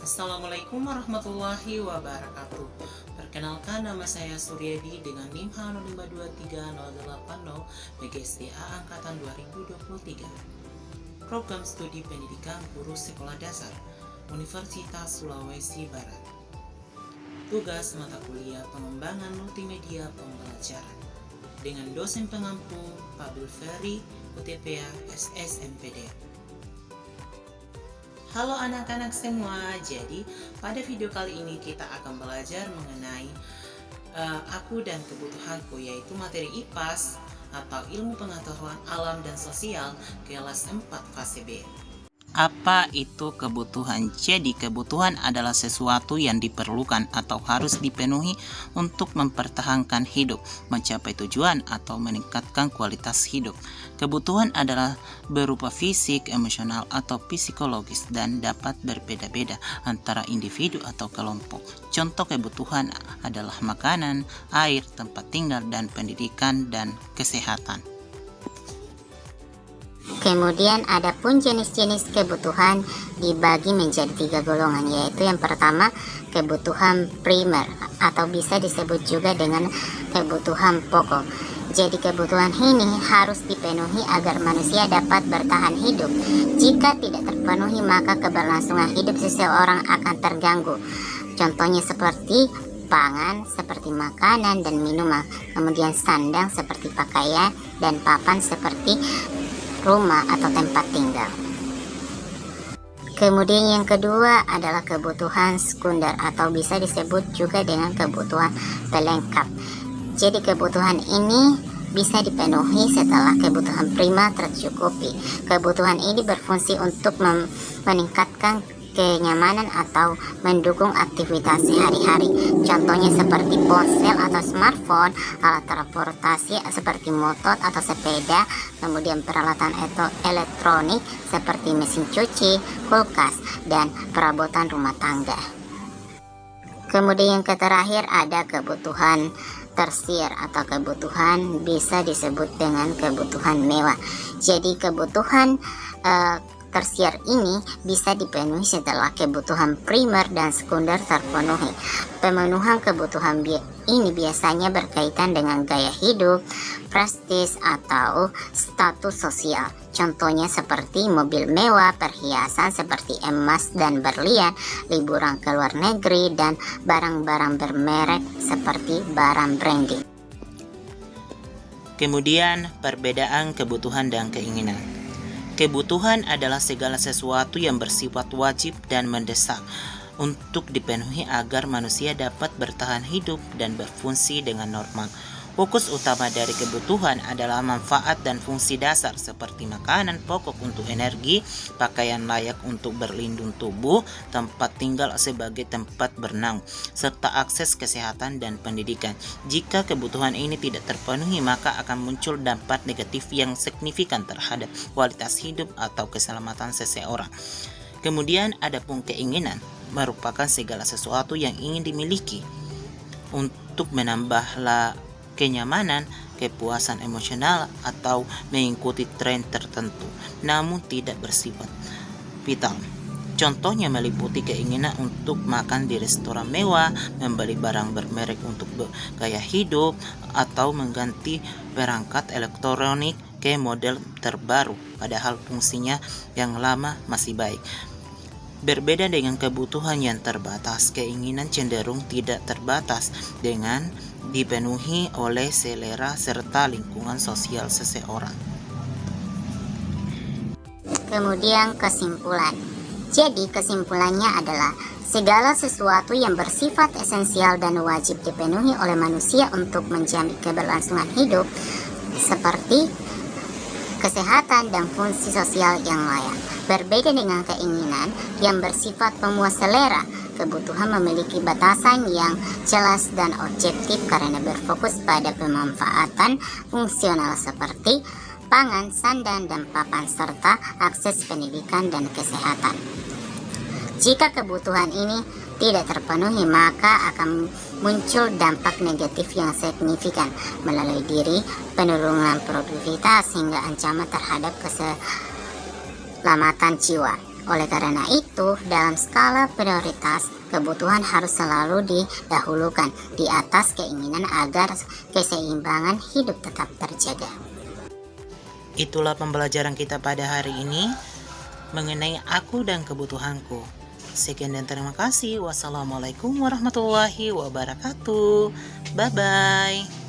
Assalamualaikum warahmatullahi wabarakatuh. Perkenalkan, nama saya Suryadi dengan NIM H05230880 BGSDA Angkatan 2023. Program Studi Pendidikan Guru Sekolah Dasar Universitas Sulawesi Barat. Tugas mata kuliah pengembangan multimedia pembelajaran dengan dosen pengampu Pabil Ferry, UTPA SSMPD. Halo anak-anak semua, jadi pada video kali ini kita akan belajar mengenai aku dan kebutuhanku, yaitu materi IPAS atau Ilmu Pengetahuan Alam dan Sosial kelas 4 fase B. Apa itu kebutuhan? Jadi kebutuhan adalah sesuatu yang diperlukan atau harus dipenuhi untuk mempertahankan hidup, mencapai tujuan atau meningkatkan kualitas hidup. Kebutuhan adalah berupa fisik, emosional, atau psikologis dan dapat berbeda-beda antara individu atau kelompok. Contoh kebutuhan adalah makanan, air, tempat tinggal, dan pendidikan dan kesehatan. Kemudian ada pun jenis-jenis kebutuhan dibagi menjadi 3 golongan, yaitu yang pertama kebutuhan primer atau bisa disebut juga dengan kebutuhan pokok. Jadi kebutuhan ini harus dipenuhi agar manusia dapat bertahan hidup. Jika tidak terpenuhi maka keberlangsungan hidup seseorang akan terganggu. Contohnya seperti pangan seperti makanan dan minuman, kemudian sandang seperti pakaian, dan papan seperti rumah atau tempat tinggal. Kemudian yang kedua adalah kebutuhan sekunder atau bisa disebut juga dengan kebutuhan pelengkap. Jadi kebutuhan ini bisa dipenuhi setelah kebutuhan primer tercukupi. Kebutuhan ini berfungsi untuk meningkatkan kenyamanan atau mendukung aktivitas sehari-hari. Contohnya seperti ponsel atau smartphone, alat transportasi seperti motor atau sepeda, kemudian peralatan elektronik seperti mesin cuci, kulkas, dan perabotan rumah tangga. Kemudian yang terakhir ada kebutuhan tersier atau kebutuhan bisa disebut dengan kebutuhan mewah. Jadi kebutuhan tersier ini bisa dipenuhi setelah kebutuhan primer dan sekunder terpenuhi. Pemenuhan kebutuhan ini biasanya berkaitan dengan gaya hidup, prestis, atau status sosial. Contohnya seperti mobil mewah, perhiasan seperti emas dan berlian, liburan ke luar negeri, dan barang-barang bermerek seperti barang branding. Kemudian perbedaan kebutuhan dan keinginan. Kebutuhan adalah segala sesuatu yang bersifat wajib dan mendesak untuk dipenuhi agar manusia dapat bertahan hidup dan berfungsi dengan normal. Fokus utama dari kebutuhan adalah manfaat dan fungsi dasar seperti makanan pokok untuk energi, pakaian layak untuk berlindung tubuh, tempat tinggal sebagai tempat bernaung, serta akses kesehatan dan pendidikan. Jika kebutuhan ini tidak terpenuhi, maka akan muncul dampak negatif yang signifikan terhadap kualitas hidup atau keselamatan seseorang. Kemudian ada pun keinginan, merupakan segala sesuatu yang ingin dimiliki untuk menambah kenyamanan, kepuasan emosional, atau mengikuti tren tertentu, namun tidak bersifat vital. Contohnya meliputi keinginan untuk makan di restoran mewah, membeli barang bermerek untuk gaya hidup, atau mengganti perangkat elektronik ke model terbaru, padahal fungsinya yang lama masih baik. Berbeda dengan kebutuhan yang terbatas, keinginan cenderung tidak terbatas dengan dipenuhi oleh selera serta lingkungan sosial seseorang. Kemudian kesimpulan. Jadi kesimpulannya adalah segala sesuatu yang bersifat esensial dan wajib dipenuhi oleh manusia untuk menjamin keberlangsungan hidup seperti kesehatan dan fungsi sosial yang layak. Berbeda dengan keinginan yang bersifat pemuas selera, kebutuhan memiliki batasan yang jelas dan objektif karena berfokus pada pemanfaatan fungsional seperti pangan, sandang, dan papan, serta akses pendidikan dan kesehatan. Jika kebutuhan ini tidak terpenuhi, maka akan muncul dampak negatif yang signifikan melalui diri, penurunan produktivitas, hingga ancaman terhadap keselamatan jiwa. Oleh karena itu, dalam skala prioritas, kebutuhan harus selalu didahulukan di atas keinginan agar keseimbangan hidup tetap terjaga. Itulah pembelajaran kita pada hari ini mengenai aku dan kebutuhanku. Sekian dan terima kasih. Wassalamualaikum warahmatullahi wabarakatuh. Bye-bye.